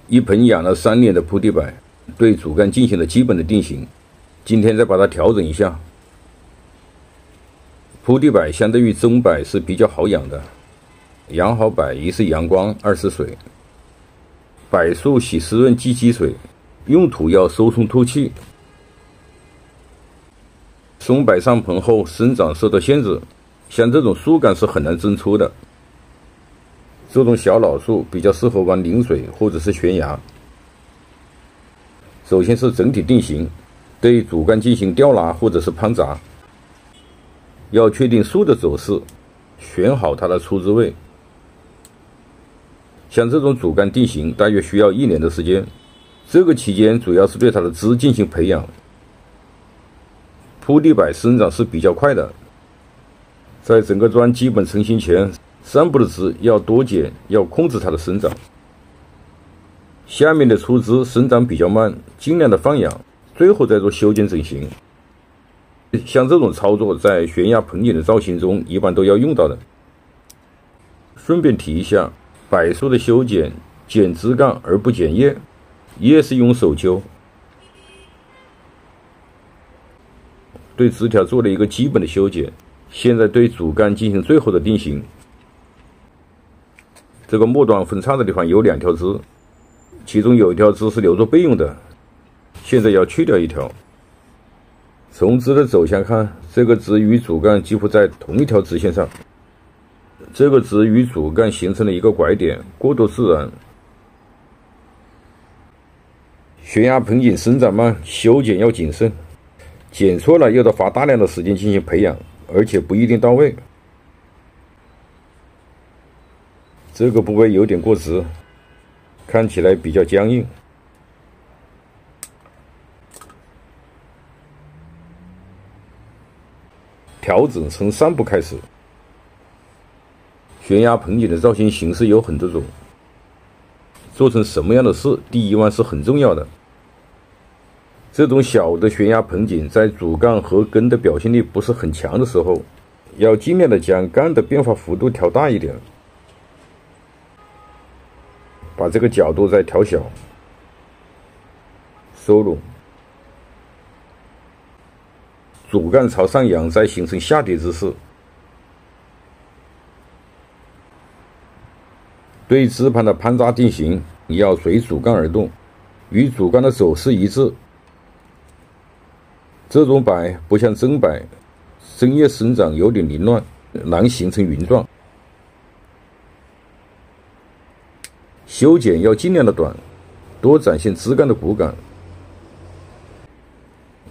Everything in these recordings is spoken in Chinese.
一盆养了3年的铺地柏，对主干进行了基本的定型，今天再把它调整一下。铺地柏相对于中柏是比较好养的，养好柏一是阳光，二是水。柏树喜湿润忌积水，用途要收松透气。松柏上棚后生长受到限制，像这种树干是很难增粗的。这种小老树比较适合玩临水或者是悬崖。首先是整体定型，对主干进行吊拉或者是攀杂，要确定树的走势，选好它的出枝位。像这种主干定型大约需要1年的时间，这个期间主要是对它的枝进行培养。铺地柏生长是比较快的，在整个桩基本成型前，上部的枝要多剪，要控制它的生长。下面的出枝生长比较慢，尽量的放养，最后再做修剪整形。像这种操作在悬崖盆景的造型中一般都要用到的。顺便提一下，柏树的修剪，剪枝干而不剪叶，叶是用手揪。对枝条做了一个基本的修剪，现在对主干进行最后的定型。这个末端分叉的地方有2条枝，其中有1条枝是留作备用的，现在要去掉1条。从枝的走向看，这个枝与主干几乎在同一条直线上，这个枝与主干形成了一个拐点，过渡自然。悬崖盆景生长慢，修剪要谨慎，剪错了又得花大量的时间进行培养，而且不一定到位。这个部位有点过直，看起来比较僵硬。调整从上部开始。悬崖盆景的造型形式有很多种，做成什么样的事，第一弯是很重要的。这种小的悬崖盆景在主干和根的表现力不是很强的时候，要尽量的将干的变化幅度调大一点，把这个角度再调小，收拢，主干朝上扬，再形成下跌姿势。对枝盘的攀扎定型要随主干而动，与主干的走势一致。这种柏不像真柏，针叶生长有点凌乱，难形成云状。修剪要尽量的短，多展现枝干的骨感。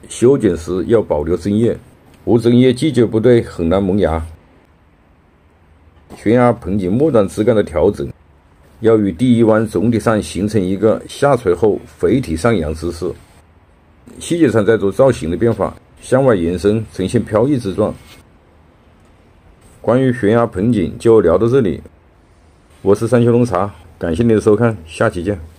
修剪时要保留针叶，无针叶季节不对很难萌芽。悬崖盆景末端枝干的调整，要与第一弯总体上形成一个下垂后肥体上扬姿势，细节上再做造型的变化，向外延伸，呈现飘逸之状。关于悬崖盆景就聊到这里，我是三秋龙茶，感谢您的收看，下期见。